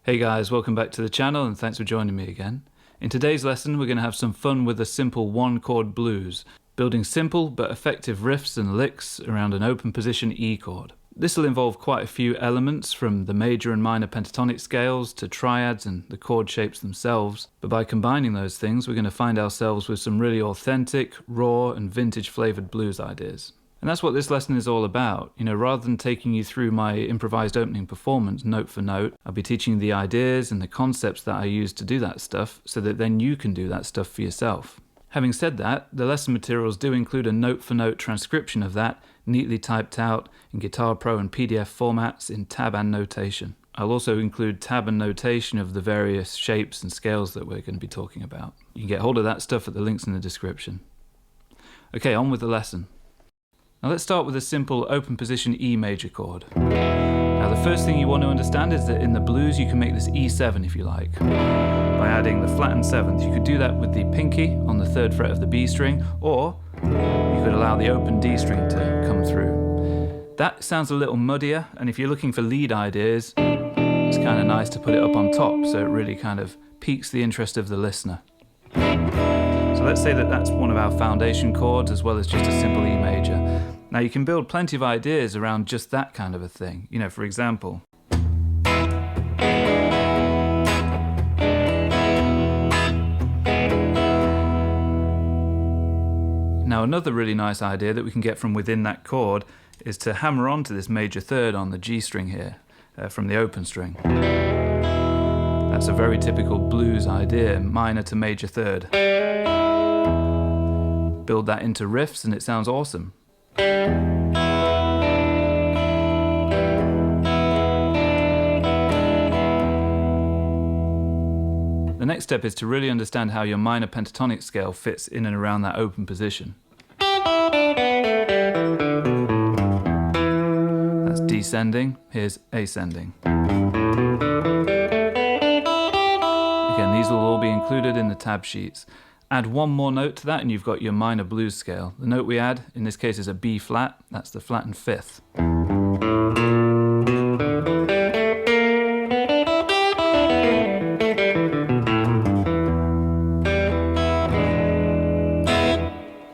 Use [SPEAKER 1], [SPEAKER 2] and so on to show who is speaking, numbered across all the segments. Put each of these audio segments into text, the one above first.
[SPEAKER 1] Hey guys, welcome back to the channel and thanks for joining me again. In today's lesson we're going to have some fun with a simple one-chord blues, building simple but effective riffs and licks around an open position E chord. This will involve quite a few elements, from the major and minor pentatonic scales to triads and the chord shapes themselves, but by combining those things we're going to find ourselves with some really authentic, raw and vintage flavoured blues ideas. And that's what this lesson is all about. Rather than taking you through my improvised opening performance note for note, I'll be teaching you the ideas and the concepts that I use to do that stuff, so that then you can do that stuff for yourself. Having said that, the lesson materials do include a note for note transcription of that, neatly typed out in Guitar Pro and PDF formats in tab and notation. I'll also include tab and notation of the various shapes and scales that we're going to be talking about. You can get hold of that stuff at the links in the description. Okay, on with the lesson. Now let's start with a simple open position E major chord. Now the first thing you want to understand is that in the blues you can make this E7 if you like, by adding the flattened 7th. You could do that with the pinky on the 3rd fret of the B string, or you could allow the open D string to come through. That sounds a little muddier, and if you're looking for lead ideas, it's kind of nice to put it up on top so it really kind of piques the interest of the listener. So let's say that that's one of our foundation chords as well as just a simple E major. Now you can build plenty of ideas around just that kind of a thing. For example, now another really nice idea that we can get from within that chord is to hammer onto this major third on the G string here from the open string. That's a very typical blues idea, minor to major third. Build that into riffs and it sounds awesome. The next step is to really understand how your minor pentatonic scale fits in and around that open position. That's descending, here's ascending. Again, these will all be included in the tab sheets. Add one more note to that and you've got your minor blues scale. The note we add in this case is a B flat, that's the flattened 5th.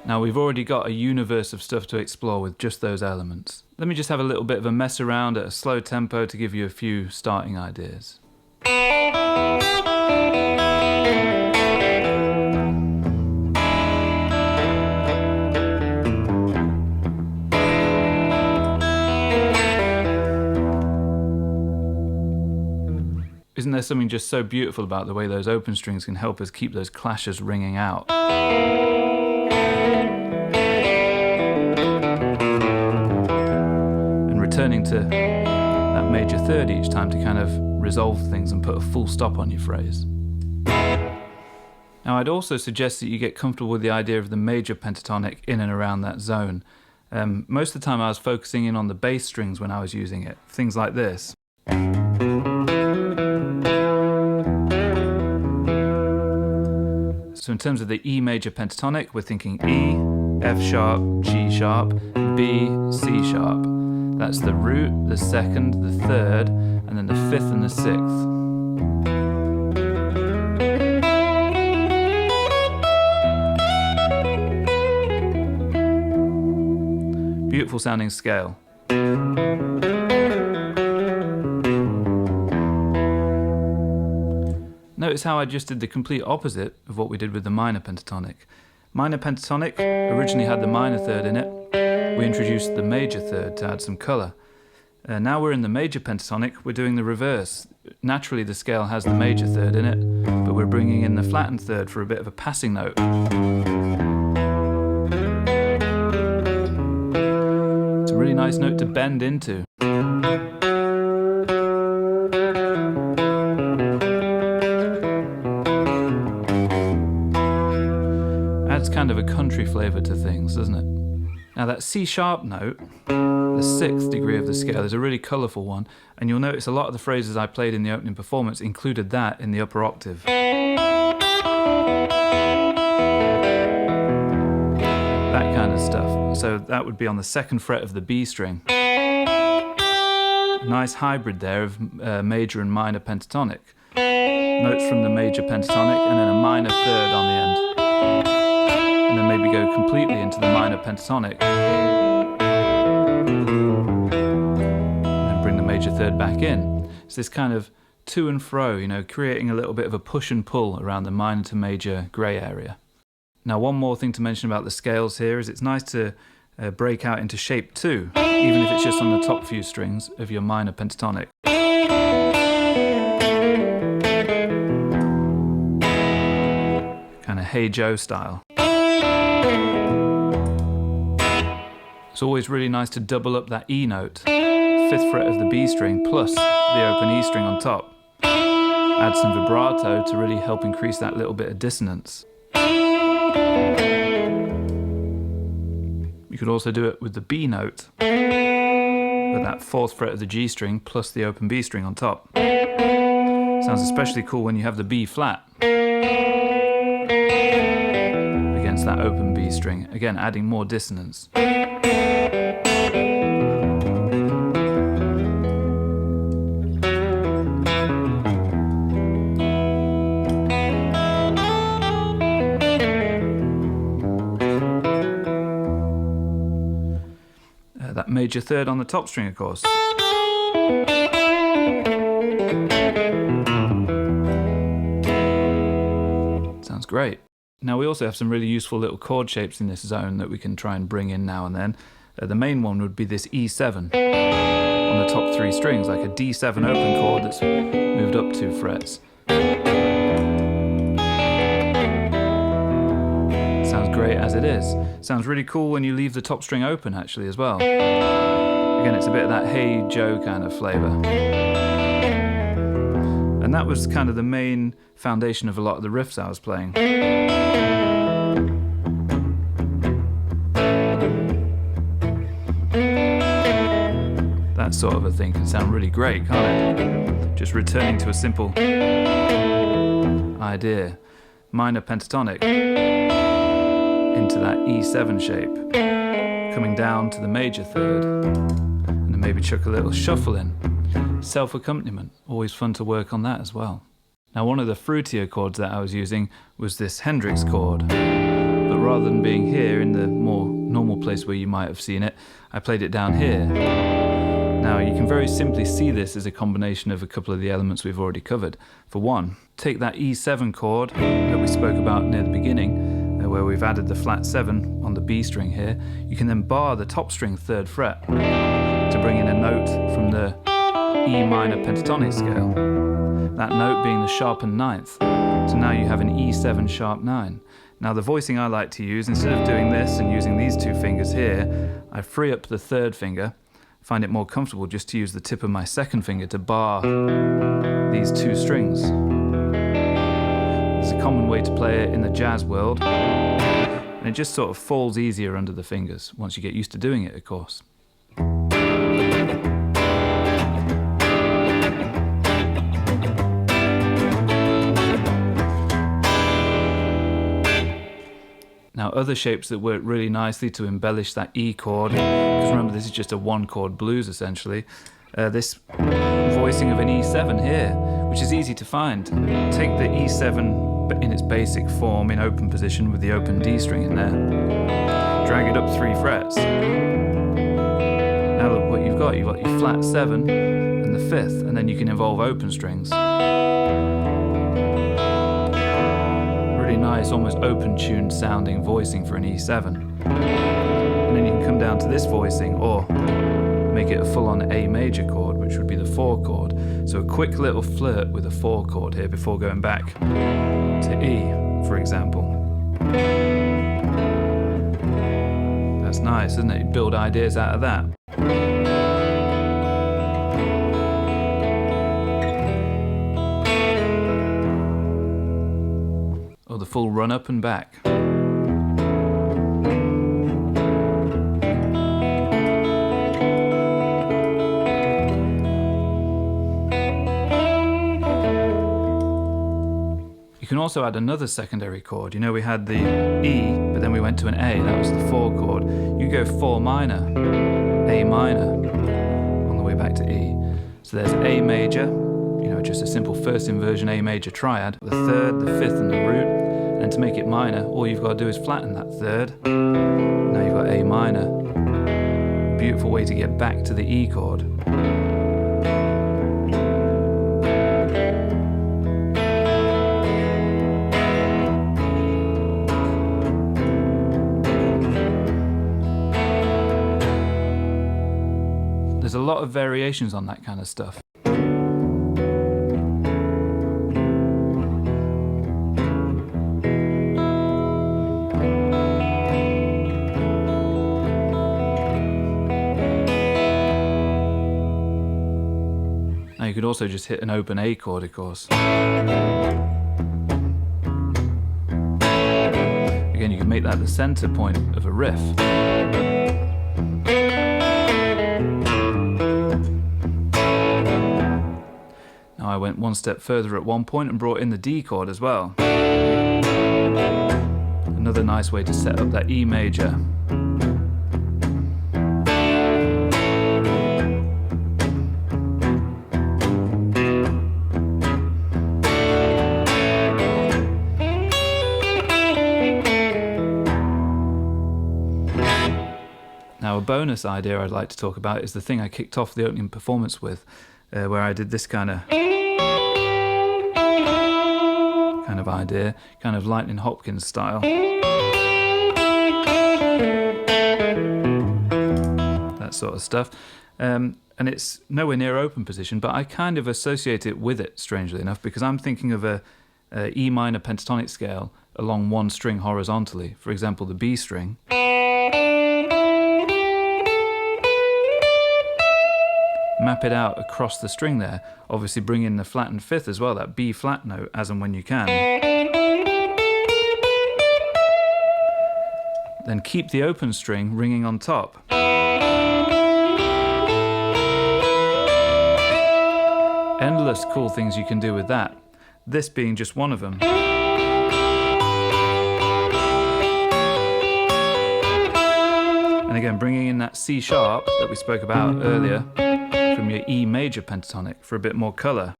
[SPEAKER 1] Now we've already got a universe of stuff to explore with just those elements. Let me just have a little bit of a mess around at a slow tempo to give you a few starting ideas. Isn't there something just so beautiful about the way those open strings can help us keep those clashes ringing out? And returning to that major third each time to kind of resolve things and put a full stop on your phrase. Now I'd also suggest that you get comfortable with the idea of the major pentatonic in and around that zone. Most of the time I was focusing in on the bass strings when I was using it, things like this. So in terms of the E major pentatonic, we're thinking E, F sharp, G sharp, B, C sharp. That's the root, the 2nd, the 3rd, and then the 5th and the 6th. Beautiful sounding scale. Notice how I just did the complete opposite of what we did with the minor pentatonic. Minor pentatonic originally had the minor third in it. We introduced the major third to add some colour. Now we're in the major pentatonic, we're doing the reverse. Naturally the scale has the major third in it, but we're bringing in the flattened third for a bit of a passing note. It's a really nice note to bend into. Adds kind of a country flavour to things, doesn't it? Now that C sharp note, the 6th degree of the scale, is a really colourful one, and you'll notice a lot of the phrases I played in the opening performance included that in the upper octave. That kind of stuff. So that would be on the 2nd fret of the B string. A nice hybrid there of major and minor pentatonic. Notes from the major pentatonic and then a minor third on the end. And then maybe go completely into the minor pentatonic. And then bring the major third back in. It's this kind of to and fro, you know, creating a little bit of a push and pull around the minor to major grey area. Now, one more thing to mention about the scales here is it's nice to break out into shape 2, even if it's just on the top few strings of your minor pentatonic. Kind of Hey Joe style. It's always really nice to double up that E note, 5th fret of the B string plus the open E string on top. Add some vibrato to really help increase that little bit of dissonance. You could also do it with the B note, with that 4th fret of the G string plus the open B string on top. Sounds especially cool when you have the B flat against that open B string, again adding more dissonance. That major third on the top string, of course. Sounds great. Now we also have some really useful little chord shapes in this zone that we can try and bring in now and then. The main one would be this E7 on the top 3 strings, like a D7 open chord that's moved up 2 frets. Great as it is. Sounds really cool when you leave the top string open actually as well. Again, it's a bit of that Hey Joe kind of flavour. And that was kind of the main foundation of a lot of the riffs I was playing. That sort of a thing can sound really great, can't it? Just returning to a simple idea. Minor pentatonic into that E7 shape, coming down to the major third, and then maybe chuck a little shuffle in. Self-accompaniment, always fun to work on that as well. Now, one of the fruitier chords that I was using was this Hendrix chord, but rather than being here in the more normal place where you might have seen it, I played it down here. Now, you can very simply see this as a combination of a couple of the elements we've already covered. For one, take that E7 chord that we spoke about near the beginning, where we've added the flat 7 on the B string here. You can then bar the top string 3rd fret to bring in a note from the E minor pentatonic scale, that note being the sharpened 9th. So now you have an E7 sharp 9. Now the voicing I like to use, instead of doing this and using these 2 fingers here, I free up the 3rd finger, find it more comfortable just to use the tip of my 2nd finger to bar these 2 strings. It's a common way to play it in the jazz world, and it just sort of falls easier under the fingers once you get used to doing it, of course. Now, other shapes that work really nicely to embellish that E chord, because remember this is just a 1-chord blues essentially, this voicing of an E7 here, which is easy to find. Take the E7 in its basic form in open position with the open D string in there. Drag it up 3 frets. Now look what you've got your flat 7 and the 5th, and then you can involve open strings. Really nice, almost open-tuned sounding voicing for an E7. And then you can come down to this voicing, or make it a full-on A major chord, which would be the 4 chord. So a quick little flirt with a 4 chord here before going back to E, for example. That's nice, isn't it? You build ideas out of that. Or the full run up and back. You can also add another secondary chord. You know, we had the E, but then we went to an A, that was the 4 chord. You go 4 minor, A minor, on the way back to E. So there's A major, you know, just a simple first inversion A major triad, the third, the fifth and the root. And to make it minor, all you've got to do is flatten that third. Now you've got A minor. Beautiful way to get back to the E chord. There's a lot of variations on that kind of stuff. Now you could also just hit an open A chord, of course. Again, you can make that the center point of a riff. Now I went one step further at one point and brought in the D chord as well. Another nice way to set up that E major. Now a bonus idea I'd like to talk about is the thing I kicked off the opening performance with, where I did this kind of idea, kind of Lightning Hopkins style. That sort of stuff. And it's nowhere near open position, but I kind of associate it with it, strangely enough, because I'm thinking of a E minor pentatonic scale along one string horizontally. For example, the B string. Map it out across the string there. Obviously bring in the flattened fifth as well, that B flat note, as and when you can. Then keep the open string ringing on top. Endless cool things you can do with that. This being just one of them. And again, bringing in that C sharp that we spoke about earlier from your E major pentatonic for a bit more colour.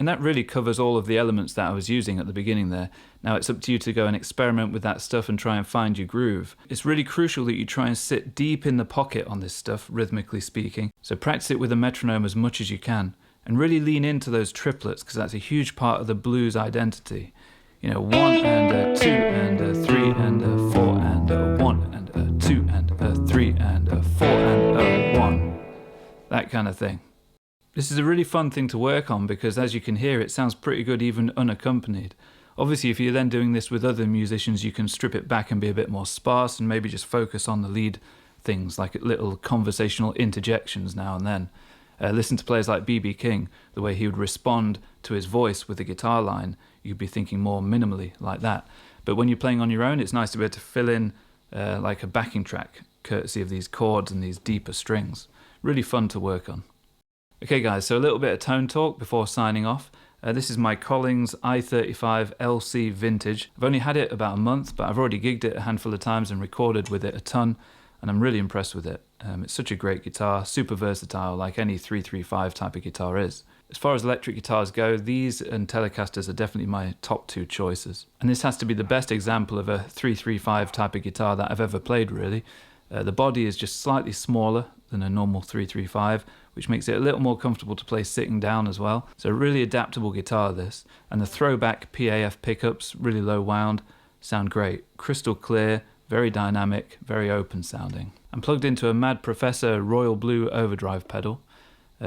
[SPEAKER 1] And that really covers all of the elements that I was using at the beginning there. Now it's up to you to go and experiment with that stuff and try and find your groove. It's really crucial that you try and sit deep in the pocket on this stuff, rhythmically speaking. So practice it with a metronome as much as you can. And really lean into those triplets, because that's a huge part of the blues identity. You know, 1 and a 2 and a 3 and a 4 and a 1 and a 2 and a 3 and a 4 and a 1. That kind of thing. This is a really fun thing to work on because, as you can hear, it sounds pretty good even unaccompanied. Obviously, if you're then doing this with other musicians, you can strip it back and be a bit more sparse and maybe just focus on the lead things, like little conversational interjections now and then. Listen to players like B.B. King, the way he would respond to his voice with a guitar line. You'd be thinking more minimally like that. But when you're playing on your own, it's nice to be able to fill in like a backing track, courtesy of these chords and these deeper strings. Really fun to work on. Okay guys, so a little bit of tone talk before signing off. This is my Collings I-35 LC Vintage. I've only had it about a month, but I've already gigged it a handful of times and recorded with it a ton, and I'm really impressed with it. It's such a great guitar, super versatile, like any 335 type of guitar is. As far as electric guitars go, these and Telecasters are definitely my top two choices. And this has to be the best example of a 335 type of guitar that I've ever played, really. The body is just slightly smaller than a normal 335, which makes it a little more comfortable to play sitting down as well. So a really adaptable guitar, this. And the throwback PAF pickups, really low wound, sound great. Crystal clear, very dynamic, very open sounding. I'm plugged into a Mad Professor Royal Blue overdrive pedal,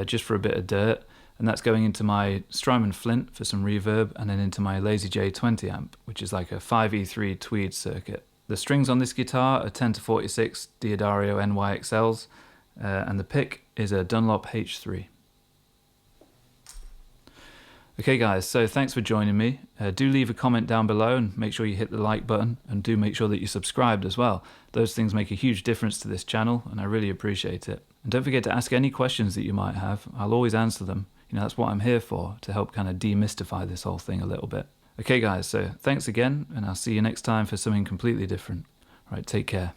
[SPEAKER 1] just for a bit of dirt, and that's going into my Strymon Flint for some reverb, and then into my Lazy J 20 amp, which is like a 5E3 tweed circuit. The strings on this guitar are 10-46 Diodario NYXLs, and the pick is a Dunlop H3. Okay guys, so thanks for joining me. Do leave a comment down below and make sure you hit the like button, and do make sure that you're subscribed as well. Those things make a huge difference to this channel and I really appreciate it. And don't forget to ask any questions that you might have. I'll always answer them. You know, that's what I'm here for, to help kind of demystify this whole thing a little bit. Okay guys, so thanks again, and I'll see you next time for something completely different. Right, take care.